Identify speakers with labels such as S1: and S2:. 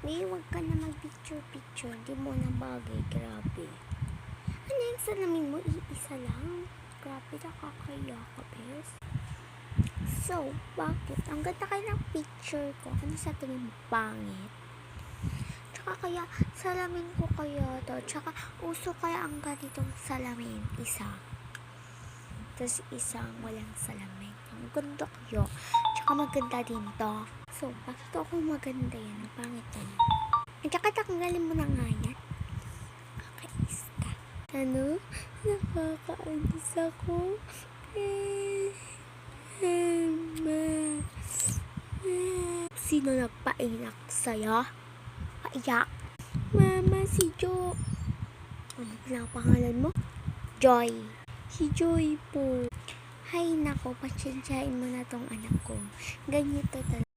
S1: May huwag ka na mag-picture-picture. Hindi mo na bagay. Grabe. Ano yung salamin mo? Iisa lang. Grabe, nakakaya ka, bes. So, bakit? Ang ganda kayo ng picture ko. Ano sa tingin mo? Pangit? Tsaka kaya, salamin ko kaya to. Tsaka, uso kaya ang ganitong salamin. Isa. Tapos isang walang salamin. Ang ganda kayo. Tsaka maganda din to. So, bakit ako maganda yan? Ang pangit yan. At saka tanggalin mo na nga yan. Kakais ka. Ano? Nakakainis ako. Sino nagpainak sa'yo? Paiyak. Mama, si Jo. Ano pinapangalan mo? Joy. Si Joy po. Hay nako, patsyansyain mo na tong anak ko. Ganito talaga.